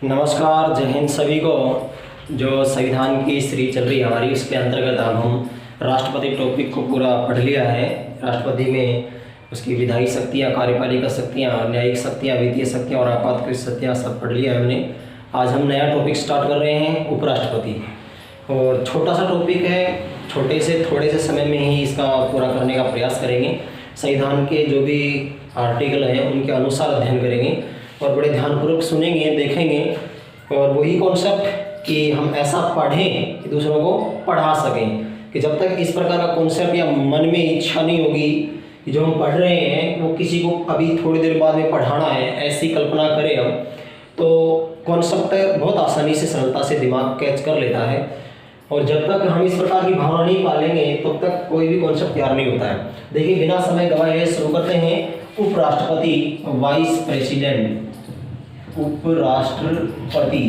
नमस्कार, जय हिंद सभी को। जो संविधान की सीरीज चल रही है हमारी, उसके अंतर्गत अब हम राष्ट्रपति टॉपिक को पूरा पढ़ लिया है। राष्ट्रपति में उसकी विधायी शक्तियाँ, कार्यपालिका शक्तियाँ, न्यायिक शक्तियाँ, वित्तीय शक्तियाँ और आपातकालीन शक्तियाँ सब पढ़ लिया है हमने। आज हम नया टॉपिक स्टार्ट कर रहे हैं, उपराष्ट्रपति। और छोटा सा टॉपिक है, थोड़े से समय में ही इसका पूरा करने का प्रयास करेंगे। संविधान के जो भी आर्टिकल हैं उनके अनुसार अध्ययन करेंगे और बड़े ध्यानपूर्वक सुनेंगे, देखेंगे। और वही कॉन्सेप्ट कि हम ऐसा पढ़ें कि दूसरों को पढ़ा सकें, कि जब तक इस प्रकार का कॉन्सेप्ट या मन में इच्छा नहीं होगी कि जो हम पढ़ रहे हैं वो किसी को अभी थोड़ी देर बाद में पढ़ाना है, ऐसी कल्पना करें हम, तो कॉन्सेप्ट बहुत आसानी से, सरलता से दिमाग कैच कर लेता है। और जब तक हम इस प्रकार की भावना नहीं पालेंगे तब तक कोई भी कॉन्सेप्ट तैयार नहीं होता है। देखिए, बिना समय गवाए शुरू करते हैं। उपराष्ट्रपति, वाइस प्रेसिडेंट, उपराष्ट्रपति,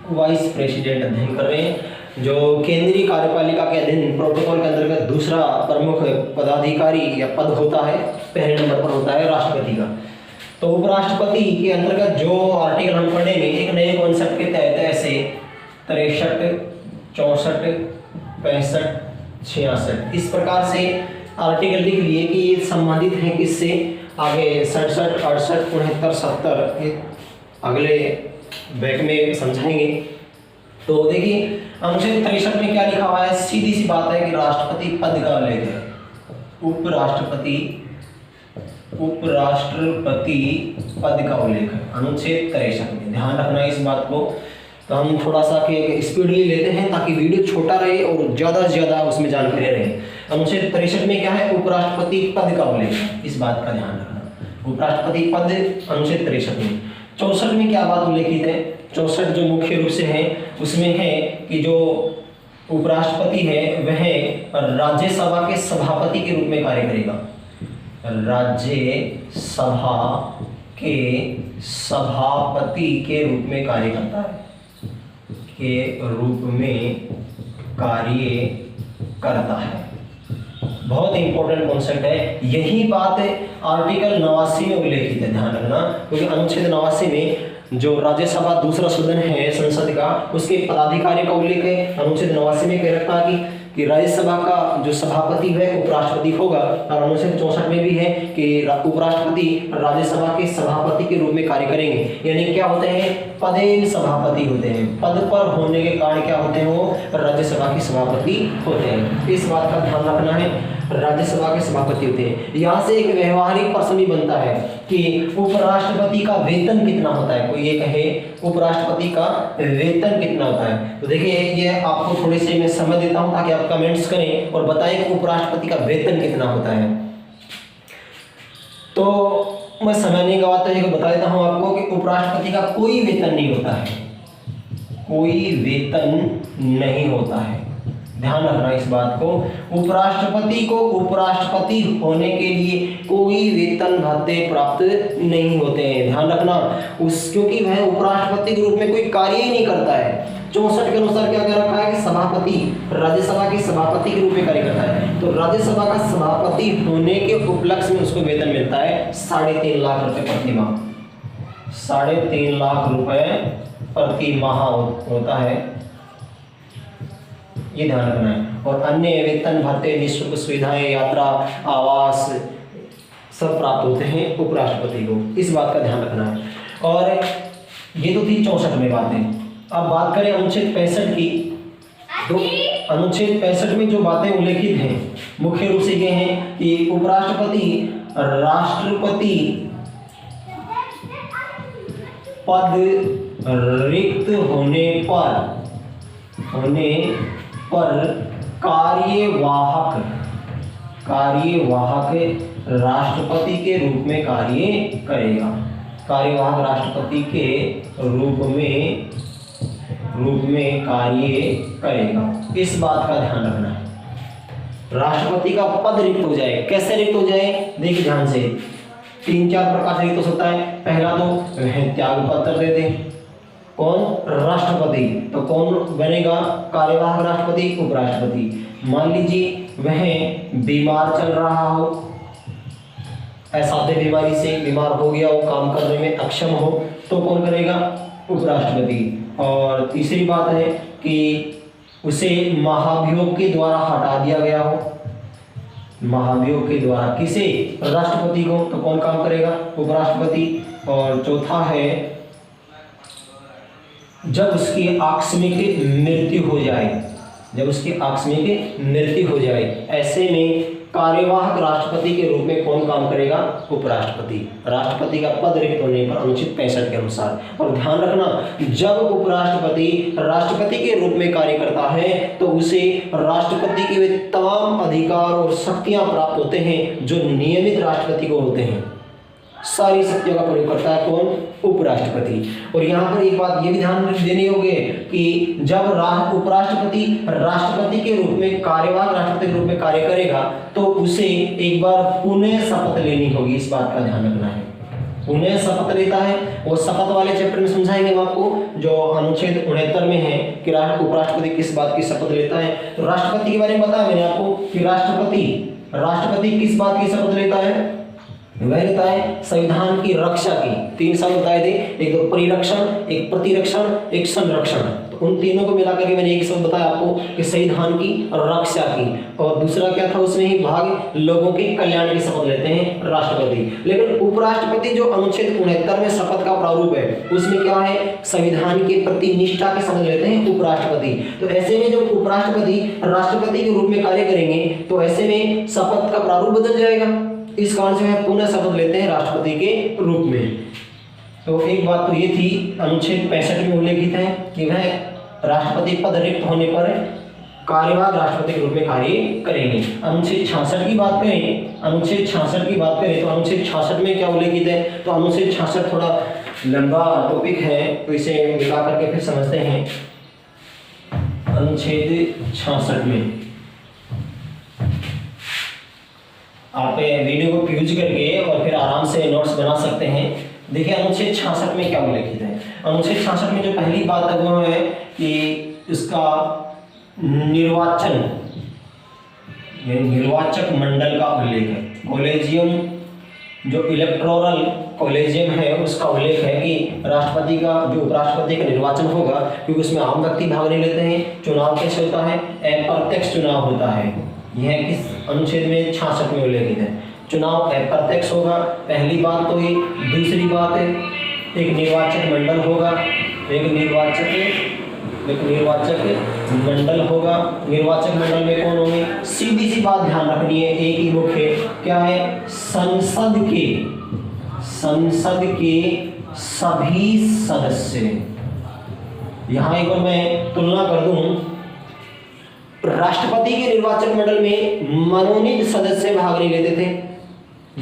वाइस प्रेसिडेंट अध्ययन कर रहे हैं। जो केंद्रीय कार्यपालिका के अधीन प्रोटोकॉल के अंतर्गत दूसरा प्रमुख पदाधिकारी या पद होता है, पहले नंबर पर होता है राष्ट्रपति का। तो उपराष्ट्रपति के अंतर्गत जो आर्टिकल हम पढ़ेंगे, एक नए कॉन्सेप्ट के तहत ऐसे 63, 64, 65, 66 इस प्रकार से आर्टिकल लिख लिए कि ये संबंधित है किससे। आगे 67, 68, 69, 70 अगले बैक में समझाएंगे। तो देखिए, अनुच्छेद 63 में क्या लिखा हुआ है। सीधी सी बात है कि राष्ट्रपति पद का उल्लेख है। उपराष्ट्रपति पद का उल्लेख है अनुच्छेद 63 में। ध्यान रखना इस बात को। तो हम थोड़ा सा के स्पीडली लेते हैं ताकि वीडियो छोटा रहे और ज़्यादा से ज़्यादा उसमें जानकारी रहे। अनुच्छेद 63 में क्या है, उपराष्ट्रपति पद का उल्लेख है, इस बात का ध्यान रखना। उपराष्ट्रपति पद अनुच्छेद 63 में। 64 में क्या बात उल्लेखित है। 64 जो मुख्य रूप से है उसमें है कि जो उपराष्ट्रपति है वह राज्यसभा के सभापति के रूप में कार्य करेगा। राज्यसभा के सभापति के रूप में कार्य करता है, के रूप में कार्य करता है। बहुत इंपॉर्टेंट कॉन्सेप्ट है। यही बात आर्टिकल 89 में उल्लेखित है, ध्यान रखना। क्योंकि अनुच्छेद 89 में जो राज्यसभा दूसरा सदन है संसद का, उसके पदाधिकारी का उल्लेख है। अनुच्छेद 89 में कह रखा है कि राज्यसभा का जो सभापति है उपराष्ट्रपति होगा। और अनुच्छेद 64 में भी है कि उपराष्ट्रपति राज्यसभा के सभापति के रूप में कार्य करेंगे। यानी क्या होते हैं, पदेन सभापति होते हैं। पद पर होने के कारण क्या होते हैं, वो राज्यसभा के सभापति होते हैं। इस बात का ध्यान रखना है, राज्यसभा के सभापति होते हैं। यहाँ से एक व्यवहारिक प्रश्न भी बनता है कि उपराष्ट्रपति का वेतन कितना होता है। कोई ये कहे उपराष्ट्रपति का वेतन कितना होता है। तो देखिए, ये आपको थोड़ी सी मैं समझ देता हूँ ताकि आप कमेंट्स करें और बताएं कि उपराष्ट्रपति का वेतन कितना होता है। तो मैं समय नहीं गवाता, ये बता देता हूँ आपको कि उपराष्ट्रपति का कोई वेतन नहीं होता है, कोई वेतन नहीं होता है। ध्यान रखना इस बात को। उपराष्ट्रपति को उपराष्ट्रपति होने के लिए कोई वेतन भत्ते प्राप्त नहीं होते हैं। ध्यान रखना क्योंकि वह उपराष्ट्रपति के रूप में कोई कार्य ही नहीं करता है। 64 के अनुसार क्या कह रखा है कि सभापति राज्यसभा के सभापति के रूप में कार्य करता है। तो राज्यसभा का सभापति होने के उपलक्ष्य में उसको वेतन मिलता है 3.5 लाख रुपए प्रति माह। 3.5 लाख रुपए प्रति माह होता है, ये ध्यान रखना है। और अन्य वेतन भत्ते, निःशुल्क सुविधाएं, यात्रा, आवास सब प्राप्त होते हैं उपराष्ट्रपति को। इस बात का ध्यान रखना है। और ये तो थी 64 में बातें। अब बात करें अनुच्छेद 65 की। तो अनुच्छेद 65 में जो बातें उल्लेखित हैं मुख्य रूप से ये हैं कि उपराष्ट्रपति राष्ट्रपति पद रिक्त होने पर कार्यवाहक राष्ट्रपति के रूप में कार्य करेगा। कार्यवाहक राष्ट्रपति के रूप में कार्य करेगा। इस बात का ध्यान रखना है। राष्ट्रपति का पद रिक्त हो जाए, कैसे रिक्त हो जाए, देखिए ध्यान से। 3-4 प्रकार से रिक्त हो सकता है। पहला तो त्याग पत्र दे दे। कौन, राष्ट्रपति। तो कौन बनेगा कार्यवाहक राष्ट्रपति, उपराष्ट्रपति। मान लीजिए वह बीमार चल रहा हो, असाध्य बीमारी से बीमार हो गया हो, काम करने में अक्षम हो, तो कौन करेगा, उपराष्ट्रपति। और तीसरी बात है कि उसे महाभियोग के द्वारा हटा दिया गया हो, महाभियोग के द्वारा। किसे? राष्ट्रपति को। तो कौन काम करेगा? उपराष्ट्रपति। और चौथा है जब उसकी आकस्मिक मृत्यु हो जाए, जब उसकी आकस्मिक मृत्यु हो जाए, ऐसे में कार्यवाहक राष्ट्रपति के रूप में कौन काम करेगा? उपराष्ट्रपति। राष्ट्रपति का पद रिक्त होने पर अनुच्छेद 65 के अनुसार। और ध्यान रखना, जब उपराष्ट्रपति राष्ट्रपति के रूप में कार्य करता है तो उसे राष्ट्रपति के वे तमाम अधिकार और शक्तियां प्राप्त होते हैं जो नियमित राष्ट्रपति को होते हैं। सारी शक्तियों का प्रयोग करता है कौन? उपराष्ट्रपति। और यहाँ पर एक बात ये भी ध्यान देने योग्य है कि जब उपराष्ट्रपति राष्ट्रपति के रूप में, कार्यवाहक राष्ट्रपति के रूप में कार्य करेगा तो उसे एक बार पुनः शपथ लेनी होगी। इस बात का ध्यान रखना है। पुनः शपथ लेता है, वो शपथ वाले चैप्टर में समझाएंगे हम आपको, जो अनुच्छेद 69 में है कि उपराष्ट्रपति किस बात की शपथ लेता है। तो राष्ट्रपति के बारे में बताया मैंने आपको कि राष्ट्रपति किस बात की शपथ लेता है? वह लेता है संविधान की रक्षा की। 3 शब्द बताए थे, एक तो परिरक्षण, एक प्रतिरक्षण, एक संरक्षण। तो उन तीनों को मिलाकर के मैंने एक शब्द बताया आपको कि संविधान की रक्षा की। और दूसरा क्या था? उसमें ही भाग लोगों के कल्याण की शपथ लेते हैं राष्ट्रपति। लेकिन उपराष्ट्रपति जो अनुच्छेद 69 में शपथ का प्रारूप है उसमें क्या है? संविधान के प्रति निष्ठा के शपथ लेते हैं उपराष्ट्रपति। तो ऐसे में जब उपराष्ट्रपति राष्ट्रपति के रूप में कार्य करेंगे तो ऐसे में शपथ का प्रारूप बदल जाएगा। इस कारण से वह पुनः शपथ लेते हैं राष्ट्रपति के रूप में। तो एक बात तो ये थी, अनुच्छेद 65 में उल्लेखित है कि वह राष्ट्रपति पद रिक्त होने पर कार्यवाहक राष्ट्रपति के रूप में कार्य करेंगे। अनुच्छेद 66 की बात करें, अनुच्छेद 66 की बात करें तो अनुच्छेद 66 में क्या उल्लेखित है? तो अनुच्छेद 66 थोड़ा लंबा टॉपिक है, तो इसे मिला करके फिर समझते हैं। अनुच्छेद 66 में आप वीडियो को फ्यूज करके और फिर आराम से नोट्स बना सकते हैं। देखिए अनुच्छेद 66 में क्या उल्लेखित है। अनुच्छेद 66 में जो पहली बात है वो है कि इसका निर्वाचन, निर्वाचक मंडल का उल्लेख है। कॉलेजियम, जो इलेक्टोरल कॉलेजियम है उसका उल्लेख है कि राष्ट्रपति का, जो उपराष्ट्रपति का निर्वाचन होगा, क्योंकि उसमें आम व्यक्ति भाग नहीं लेते हैं, चुनाव कैसे होता है? अप्रत्यक्ष चुनाव होता है। यह किस अनुच्छेद में? 66 में उल्लेखित है। चुनाव अप्रत्यक्ष होगा, पहली बात तो ये। दूसरी बात है एक निर्वाचक मंडल होगा, एक निर्वाचक मंडल होगा। निर्वाचक मंडल में कौन होंगे? सीधी सी बात ध्यान रखनी है, एक ही मुख्य क्या है? संसद के सभी सदस्य। यहाँ एक बार मैं तुलना कर दूं, राष्ट्रपति के निर्वाचन मंडल में मनोनीत सदस्य भाग नहीं लेते थे,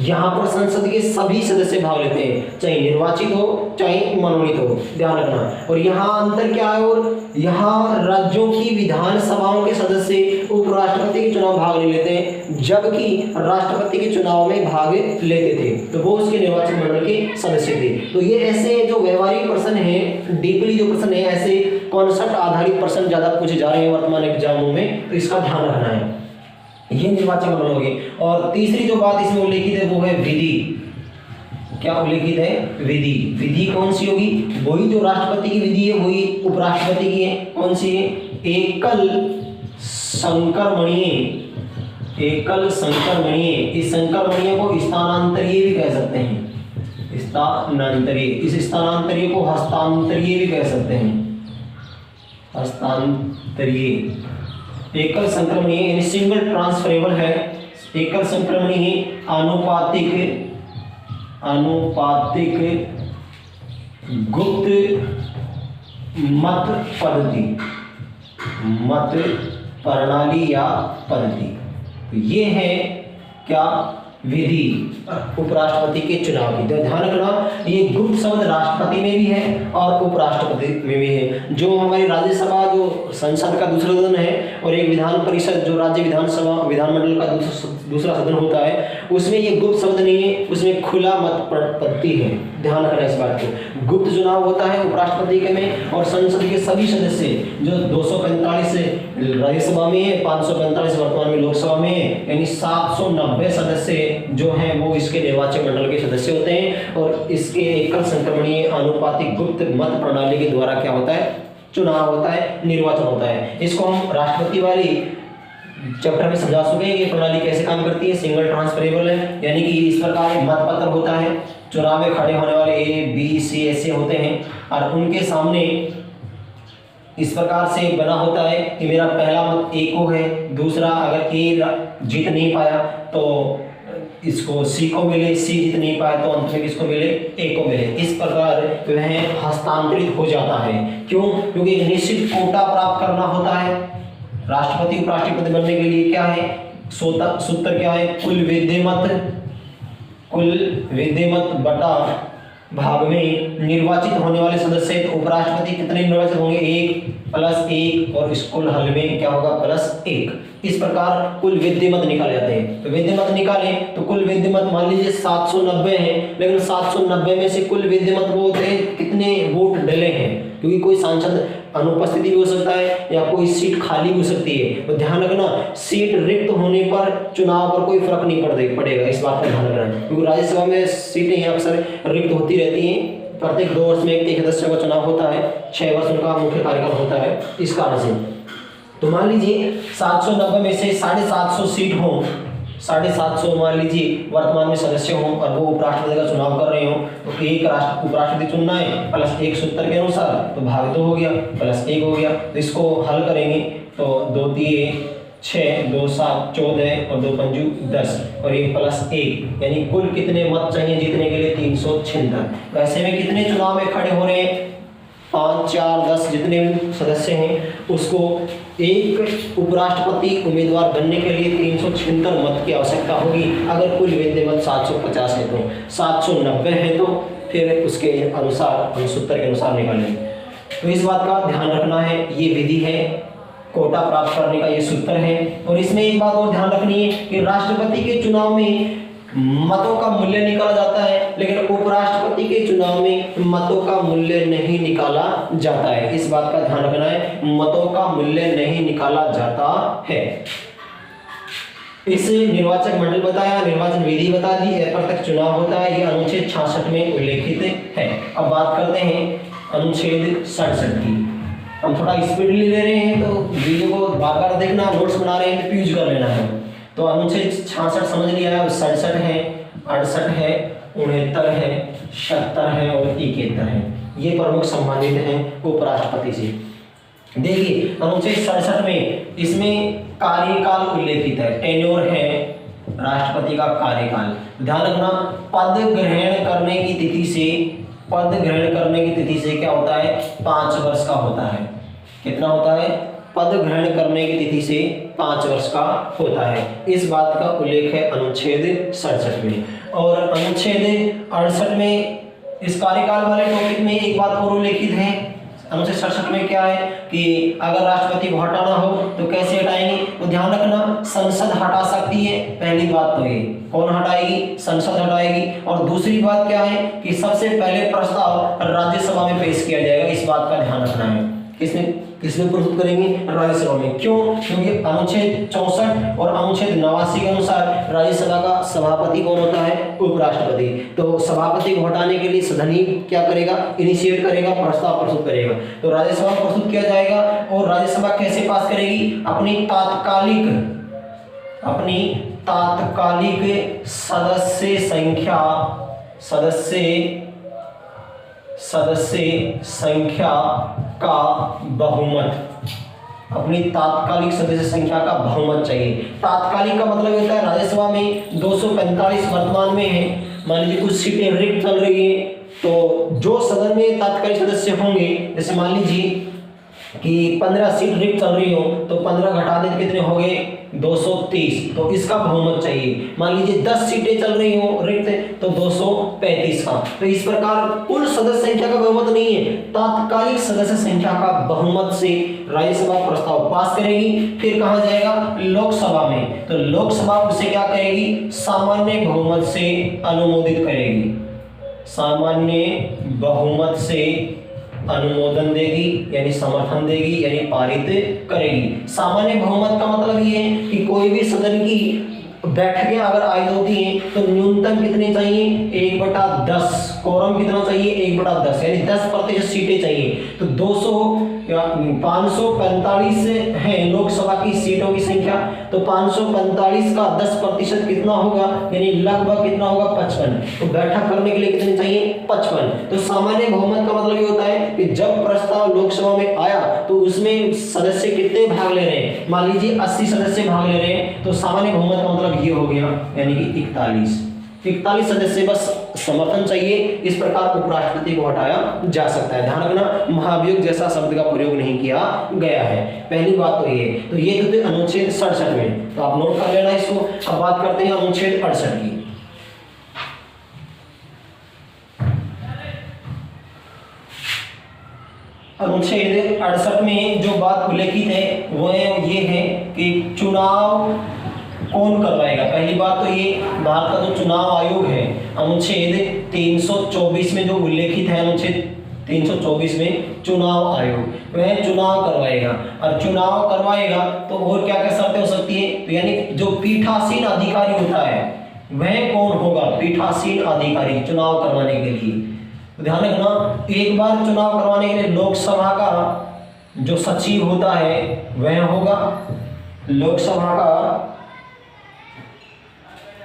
यहाँ पर संसद के सभी सदस्य भाग लेते हैं, चाहे निर्वाचित हो चाहे मनोनीत हो, ध्यान रखना। और यहाँ अंतर क्या है? और यहाँ राज्यों की विधानसभाओं के सदस्य उपराष्ट्रपति के चुनाव भाग नहीं लेते हैं, जबकि राष्ट्रपति के चुनाव में भाग लेते थे, तो वो उसके निर्वाचन मंडल के सदस्य थे। तो ये ऐसे जो व्यवहारिक प्रश्न है, डीपली जो प्रश्न है, ऐसे कॉन्सेप्ट आधारित प्रश्न ज्यादा पूछे जा रहे हैं वर्तमान एग्जामों में, तो इसका ध्यान रखना है। ये निर्वाचन मंडल हो गए। और तीसरी जो बात इसमें उल्लेखित है वो है विधि। क्या उल्लेखित है? विधि। विधि कौन सी होगी? वही जो राष्ट्रपति की विधि है वही उपराष्ट्रपति की है। कौन सी है? एकल संक्रमणीय। इस संक्रमणीय को स्थानांतरीय भी कह सकते हैं। स्थानांतरीय, इस स्थानांतरीय को हस्तांतरीय भी कह सकते हैं। हस्तांतरीय। एकल संक्रमणीय यानी सिंगल ट्रांसफरेबल है। एकल संक्रमणीय आनुपातिक गुप्त मत प्रणाली या पद्धति। ये है क्या? विधि उपराष्ट्रपति के चुनाव की। तो ध्यान रखना, ये गुप्त शब्द राष्ट्रपति में भी है और उपराष्ट्रपति में भी है। जो हमारी राज्यसभा, जो संसद का दूसरा सदन है, और एक विधान परिषद जो राज्य विधानसभा विधानमंडल का दूसरा सदन होता है, उसमें ये गुप्त शब्द नहीं है, उसमें खुला मत पद्धति है। ध्यान रखना इस बात को। गुप्त चुनाव होता है उपराष्ट्रपति के में, और संसद के सभी सदस्य जो 245 राज्यसभा में है, 545 वर्तमान में लोकसभा में है, यानी 790 सदस्य जो हैं वो वो इसके निर्वाचक मंडल के सदस्य होते हैं और इसके एकल संक्रमणीय आनुपातिक गुप्त मत प्रणाली के द्वारा क्या होता है, चुनाव होता है, निर्वाचन होता है। इसको हम राष्ट्रपति वाली चैप्टर में समझा चुके हैं। ये प्रणाली कैसे काम करती है, सिंगल ट्रांसफरेबल है, यानी कि इस प्रकार मत पत्र होता है, चुनाव में खड़े होने वाले ए बी सी ऐसे होते हैं और उनके सामने इस प्रकार से बना होता है कि मेरा पहला मत ए को है, दूसरा अगर ए जीत नहीं पाया तो इसको सी को मिले, सी जीत नहीं पाया तो अंत में किसको मिले, ए को मिले। इस प्रकार वह हस्तांतरित हो जाता है। क्यों? क्योंकि एक निश्चित कोटा प्राप्त करना होता है। राष्ट्रपति उपराष्ट्रपति बनने के लिए क्या है, सूत्र क्या है, कुल विद्यमत बटा भाग में निर्वाचित होने वाले सदस्य। तो उपराष्ट्रपति कितने निर्वाचित होंगे, 1 + 1 और इस कुल हल में क्या होगा, +1। इस प्रकार कुल विद्यमत निकाले जाते हैं। तो विद्यमत निकाले तो कुल विद्यमत मान लीजिए 790 है, लेकिन 790 में से कुल विद्यमत वो थे कितने वोट डले हैं, क्योंकि कोई सांसद अनुपस्थिति भी हो सकता है या कोई सीट खाली हो सकती है। तो ध्यान रखना, सीट रिक्त होने पर चुनाव पर कोई फर्क नहीं पड़ेगा, इस बात का ध्यान रखना। क्योंकि राज्यसभा में सीटें अक्सर रिक्त होती रहती हैं। प्रत्येक 2 वर्ष में एक सदस्य का चुनाव होता है, 6 वर्ष उनका मुख्य कार्यकाल होता है, इस कारण से। तो मान लीजिए 790 में से 750 सीट हो, 750 मान लीजिए वर्तमान में सदस्य हों और वो उपराष्ट्रपति का चुनाव कर रहे हो, तो एक उपराष्ट्रपति चुनना है +1 सूत्र के अनुसार, तो भाग 2 हो गया, +1 हो गया। तो इसको हल करेंगे तो 2 × 3 = 6, 2 × 7 = 14 और 2 × 5 = 10 और ये +1, यानी कुल कितने मत चाहिए जीतने के लिए, 376। ऐसे में कितने चुनाव में खड़े हो रहे हैं, 5, 4, 10 जितने भी सदस्य हैं उसको एक उपराष्ट्रपति उम्मीदवार बनने के लिए 376 मत की आवश्यकता होगी। अगर कुल विद्यमत 750 है तो 790 है तो फिर उसके अनुसार हम सूत्र के अनुसार निकालेंगे। तो इस बात का ध्यान रखना है, ये विधि है, कोटा प्राप्त करने का ये सूत्र है। और इसमें एक बात और ध्यान रखनी है कि राष्ट्रपति के चुनाव में मतों का मूल्य निकाला जाता है, लेकिन उपराष्ट्रपति के चुनाव में मतों का मूल्य नहीं निकाला जाता है। इस बात का ध्यान रखना है, मतों का मूल्य नहीं निकाला जाता है। इस निर्वाचक मंडल बताया, निर्वाचन विधि बता दी, अप्रत्यक्ष चुनाव होता है, ये अनुच्छेद 66 में उल्लेखित है। अब बात करते हैं अनुच्छेद 67 की। हम थोड़ा स्पीडली ले रहे हैं तो वीडियो को बार बार देखना, नोट्स बना रहे हैं तो प्यूज कर लेना है। तो अनुच्छेद 66 समझ लिया है, 67 है, 68 है, 69 है, 70 है और 71 है। ये प्रमुख संबंधित हैं उपराष्ट्रपति से। देखिए अनुच्छेद 67 में इसमें कार्यकाल उल्लेखित है, टेन्योर है राष्ट्रपति का कार्यकाल। ध्यान रखना, पद ग्रहण करने की तिथि से क्या होता है, 5 वर्ष का होता है। कितना होता है, पद ग्रहण करने की तिथि से 5 वर्ष का होता है। इस बात का उल्लेख है अनुच्छेद 67 में। और अनुच्छेद 68 में इस कार्यकाल वाले टॉपिक में एक बात और उल्लेखित है। अनुच्छेद 67 में क्या है कि अगर राष्ट्रपति को हटाना हो तो कैसे हटाएंगे, तो ध्यान रखना, संसद हटा सकती है, पहली बात तो ये। कौन हटाएगी, संसद हटाएगी। और दूसरी बात क्या है कि सबसे पहले प्रस्ताव राज्यसभा में पेश किया जाएगा, इस बात का ध्यान रखना है। किसमें प्रस्तुत करेंगे, राज्यसभा में। क्यों? क्योंकि अनुच्छेद 64 और अनुच्छेद 89 के अनुसार राज्यसभा का सभापति कौन होता है, उपराष्ट्रपति। तो सभापति को हटाने के लिए सदन ही क्या करेगा, इनिशिएट करेगा, प्रस्ताव प्रस्तुत करेगा। तो राज्यसभा प्रस्तुत किया जाएगा और राज्यसभा कैसे पास करेगी, अपनी तात्कालिक सदस्य संख्या का बहुमत, अपनी तात्कालिक सदस्य संख्या का बहुमत चाहिए। तात्कालिक का मतलब होता है राज्यसभा में 245 वर्तमान में है, मान लीजिए कुछ सीटें रिक्त चल रही है, तो जो सदन में तात्कालिक सदस्य होंगे, जैसे मान लीजिए कि 15 सीट रिक्त चल रही हो तो 15 घटा दें कितने हो गए, 230, तो इसका बहुमत चाहिए। मान लीजिए 10 सीटें चल रही हो रिक्त तो 235 का। तो इस प्रकार कुल सदस्य संख्या का बहुमत नहीं है, तात्कालिक सदस्य संख्या का बहुमत से राज्यसभा प्रस्ताव पास करेगी। फिर कहां जाएगा, लोकसभा में। तो लोकसभा उसे क्या करेगी, सामान्य बहुमत से अनुमोदित करेगी, सामान्य बहुमत से अनुमोदन देगी, यानी समर्थन देगी, यानी पारित करेगी। सामान्य बहुमत का मतलब ये है कि कोई भी सदन की बैठकें अगर आयोजित होती हैं तो न्यूनतम कितने चाहिए, 1/10। कोरम कितना चाहिए, 1/10, यानी 10% सीटें चाहिए। तो 545 है लोकसभा की सीटों की संख्या, तो 545 का 10% कितना होगा, यानी लगभग कितना होगा, 55। तो बैठक करने के लिए कितने चाहिए, 55। तो सामान्य बहुमत का मतलब ये होता है कि जब प्रस्ताव लोकसभा में आया तो उसमें सदस्य कितने भाग ले रहे हैं, मान लीजिए 80 सदस्य भाग ले रहे हैं, तो सामान्य बहुमत का मतलब ये हो गया, यानी कि 41 सदस्य बस समर्थन चाहिए। इस प्रकार उपराष्ट्रपति को हटाया जा सकता है। ध्यान रखना, महाभियोग जैसा शब्द का प्रयोग नहीं किया गया है। पहली बात तो ये तो थे अनुच्छेद 67 में, तो आप नोट कर लेना इसको। अब बात करते हैं अनुच्छेद 68 की। अनुच्छेद 68 में जो बात उल्लेखित है वो ये है कि चुनाव कौन करवाएगा। पहली बात तो ये भारत का जो चुनाव आयोग है, अनुच्छेद 324 में जो उल्लेखित है, अनुच्छेद 324 में चुनाव आयोग वह चुनाव करवाएगा। और चुनाव करवाएगा तो और क्या क्या शर्तें हो सकती है, तो यानी जो पीठासीन अधिकारी होता है वह कौन होगा, पीठासीन अधिकारी चुनाव करवाने के लिए। तो ध्यान रखना, एक बार चुनाव करवाने के लिए लोकसभा का जो सचिव होता है वह होगा, लोकसभा का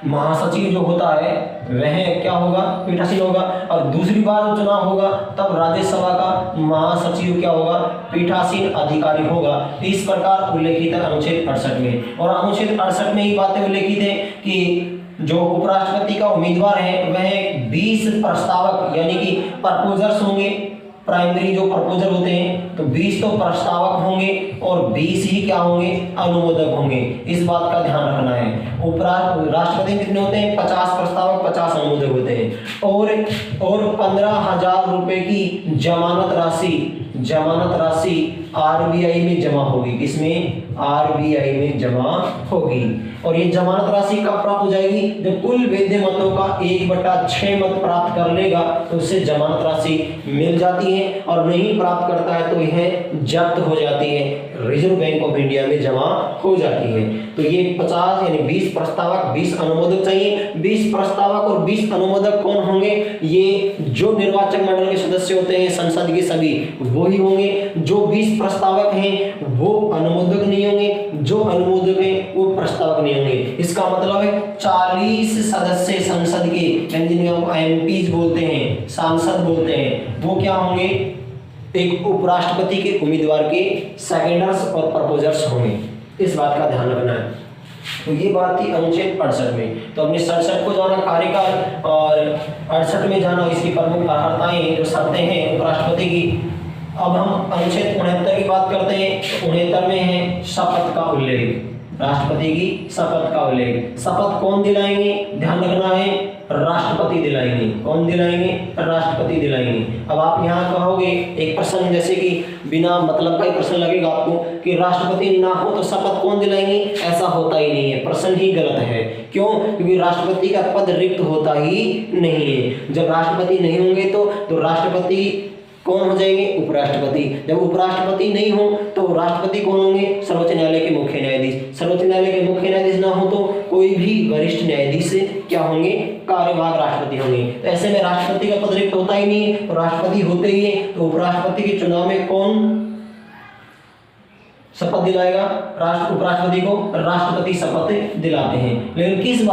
महासचिव जो होता है वह क्या होगा, पीठासीन होगा। और दूसरी बार जो चुनाव होगा तब राज्यसभा का महासचिव क्या होगा, पीठासीन अधिकारी होगा। इस प्रकार उल्लेखित है अनुच्छेद 68 में। और अनुच्छेद 68 में ही बातें उल्लेखित है कि जो उपराष्ट्रपति का उम्मीदवार है वह 20 प्रस्तावक यानी कि प्रपोजर्स होंगे, प्राइमरी जो प्रपोजल होते हैं, तो 20 तो प्रस्तावक होंगे और 20 ही क्या होंगे, अनुमोदक होंगे। इस बात का ध्यान रखना है। राष्ट्रपति कितने होते हैं, 50 प्रस्तावक 50 अनुमोदक होते हैं। और 15,000 रुपए की जमानत राशि आरबीआई में जमा होगी। किसमें, आरबीआई में जमा होगी। और ये जमानत राशि कब प्राप्त हो जाएगी, जब कुल वैध मतों का 1/6 मत प्राप्त कर लेगा तो उससे जमानत राशि मिल जाती है, और नहीं प्राप्त करता है तो यह जब्त हो जाती है, रिजर्व बैंक ऑफ इंडिया में जमा हो जाती है। तो ये 50 यानी 20 प्रस्तावक 20 अनुमोदक चाहिए। 20 प्रस्तावक और 20 अनुमोदक कौन होंगे, ये जो निर्वाचक मंडल के सदस्य होते हैं संसद के सभी वो ही होंगे। जो 20 प्रस्तावक हैं वो अनुमोदक नहीं होंगे, जो अनुमोदक हैं वो प्रस्तावक नहीं होंगे। इसका मतलब है 40 सदस्य संसद के, जिन्हें एमपीज बोलते हैं, सांसद बोलते हैं, वो क्या होंगे, एक उपराष्ट्रपति के उम्मीदवार के सेकेंडर्स और प्रपोजर्स होंगे। इस बात का ध्यान रखना है। तो ये बात थी अनुच्छेद 68 में। तो हमने 67 को जाना कार्यकाल, और 68 में जाना इसकी प्रमुख अर्हताएं जो शर्तें हैं उपराष्ट्रपति की। अब हम अनुच्छेद 69 की बात करते हैं। 69 में है शपथ का उल्लेख, राष्ट्रपति की शपथ का उल्लेख। शपथ कौन दिलाएंगे, ध्यान रखना है, राष्ट्रपति दिलाएंगे। कौन दिलाएंगे, राष्ट्रपति दिलाएंगे। अब आप यहाँ कहोगे एक प्रश्न, जैसे कि बिना मतलब का ही प्रश्न लगेगा आपको कि राष्ट्रपति ना हो तो शपथ कौन दिलाएंगे, ऐसा होता ही नहीं है, प्रश्न ही गलत है। क्यों, क्योंकि राष्ट्रपति का पद रिक्त होता ही नहीं है। जब राष्ट्रपति नहीं होंगे तो राष्ट्रपति कौन हो जाएंगे, उपराष्ट्रपति। जब उपराष्ट्रपति नहीं हो तो राष्ट्रपति कौन होंगे, सर्वोच्च न्यायालय के मुख्य न्यायाधीश। सर्वोच्च न्यायालय के मुख्य न्यायाधीश ना हो तो कोई भी वरिष्ठ न्यायाधीश क्या होंगे, कार्यवाहक राष्ट्रपति होंगे। तो ऐसे में राष्ट्रपति का पद रिक्त होता ही नहीं है, तो राष्ट्रपति होते ही है, तो उपराष्ट्रपति के चुनाव में कौन शपथ दिलाएगा, उपराष्ट्रपति को राष्ट्रपति शपथ दिलाते हैं। लेकिन किस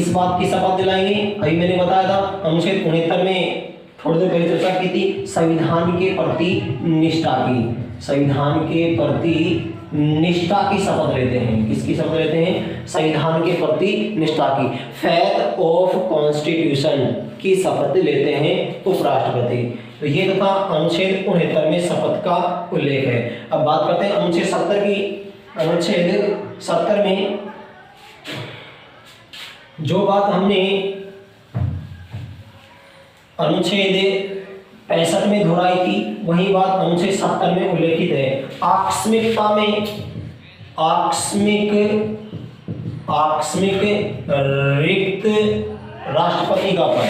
बात की शपथ दिलाएंगे, अभी मैंने बताया था अनुच्छेद 69 में थोड़ी देर पहले चर्चा की थी, संविधान के प्रति निष्ठा की। संविधान के प्रति निष्ठा की शपथ लेते हैं। किसकी शपथ लेते हैं, संविधान के प्रति निष्ठा की, फेथ ऑफ कॉन्स्टिट्यूशन की शपथ लेते हैं उपराष्ट्रपति। तो ये था अनुच्छेद 69 में शपथ का उल्लेख है। अब बात करते हैं अनुच्छेद 70 की। अनुच्छेद 70 में जो बात हमने अनुच्छेद 65 में दोहराई थी वही बात अनुच्छेद 70 में उल्लेखित है। आकस्मिकता में आकस्मिक रिक्त राष्ट्रपति का पद,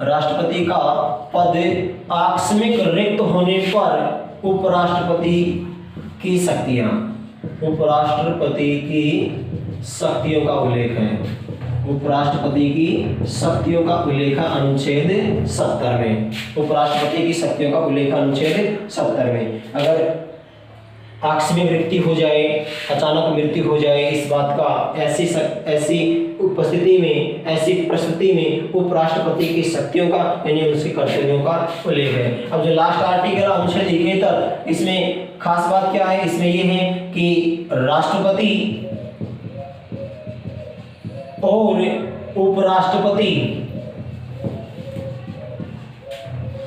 राष्ट्रपति का पद आकस्मिक रिक्त होने पर उपराष्ट्रपति की शक्तियां, उपराष्ट्रपति की शक्तियों का उल्लेख है। उपराष्ट्रपति की शक्तियों का उल्लेख अनुच्छेद 70 में। उपराष्ट्रपति की शक्तियों का उल्लेख अनुच्छेद 70 में। अगर आकस्मिक मृत्यु हो जाए, अचानक मृत्यु हो जाए, इस बात का ऐसी उपस्थिति में, ऐसी परिस्थिति में उपराष्ट्रपति की शक्तियों का यानी उसके कर्तव्यों का उल्लेख है। अब जो लास्ट आर्टिकल अनुच्छेद 71, इसमें खास बात क्या है? इसमें यह है कि राष्ट्रपति और उपराष्ट्रपति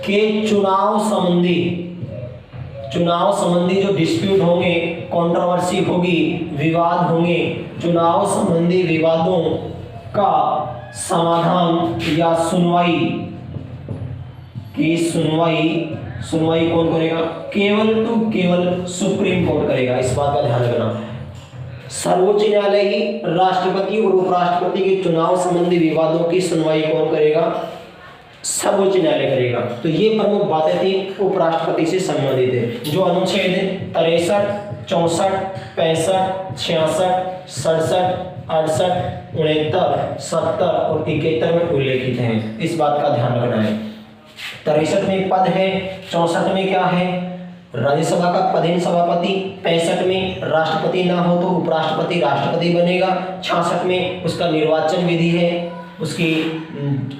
के चुनाव संबंधी जो डिस्प्यूट होंगे, कंट्रोवर्सी होगी, विवाद होंगे, चुनाव संबंधी विवादों का समाधान या सुनवाई कौन करेगा? केवल सुप्रीम कोर्ट करेगा। इस बात का ध्यान रखना। सर्वोच्च न्यायालय ही राष्ट्रपति और उपराष्ट्रपति के चुनाव संबंधी विवादों की सुनवाई कौन करेगा? सर्वोच्च न्यायालय करेगा। तो ये प्रमुख बातें थी उपराष्ट्रपति से संबंधित है, जो अनुच्छेद 63, 64, 65, 66, 67, 68, 69, 70 और 71 में उल्लेखित हैं। इस बात का ध्यान रखना है। 63 में पद है, 64 में क्या है? राज्यसभा का पदेन सभापति, 65 में राष्ट्रपति ना हो तो उपराष्ट्रपति राष्ट्रपति बनेगा, 66 में उसका निर्वाचन विधि है, उसकी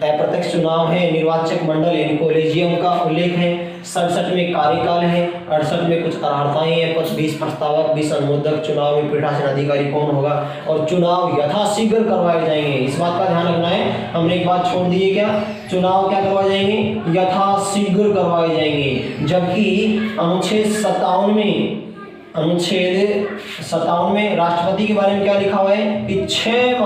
अप्रत्यक्ष चुनाव है, निर्वाचक मंडल यानी कोलेजियम का उल्लेख है, 67 में कार्यकाल है, 68 में कुछ अर्हताएं हैं, 20 प्रस्तावक, 20 अनुमोदक, चुनाव में पीठासीन अधिकारी कौन होगा और चुनाव यथाशीघ्र करवाए जाएंगे। इस बात का ध्यान रखना है। हमने एक बात छोड़ दी है, क्या? चुनाव क्या करवाए जाएंगे? यथाशीघ्र करवाए जाएंगे। जबकि अनुच्छेद 57 में राष्ट्रपति के बारे में क्या लिखा हुआ है कि 6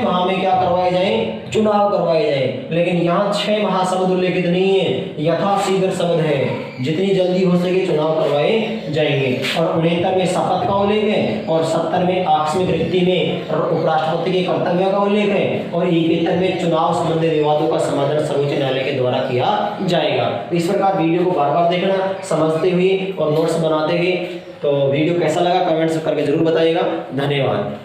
माह में क्या करवाए जाए? चुनाव करवाए जाए। लेकिन यहाँ 6 माह शब्द उल्लेखित नहीं है, यथाशीघ्र शब्द है, जितनी जल्दी हो सके चुनाव करवाए जाएंगे। और 69 में शपथ का उल्लेख है और 70 में आकस्मिक मृत्यु में उपराष्ट्रपति के कर्तव्य का उल्लेख है और 71 में चुनाव संबंधी विवादों का समाधान सर्वोच्च न्यायालय के द्वारा किया जाएगा। इस प्रकार वीडियो को बार बार देखना, समझते हुए और नोट्स बनाते हुए। तो वीडियो कैसा लगा कमेंट्स करके जरूर बताइएगा। धन्यवाद।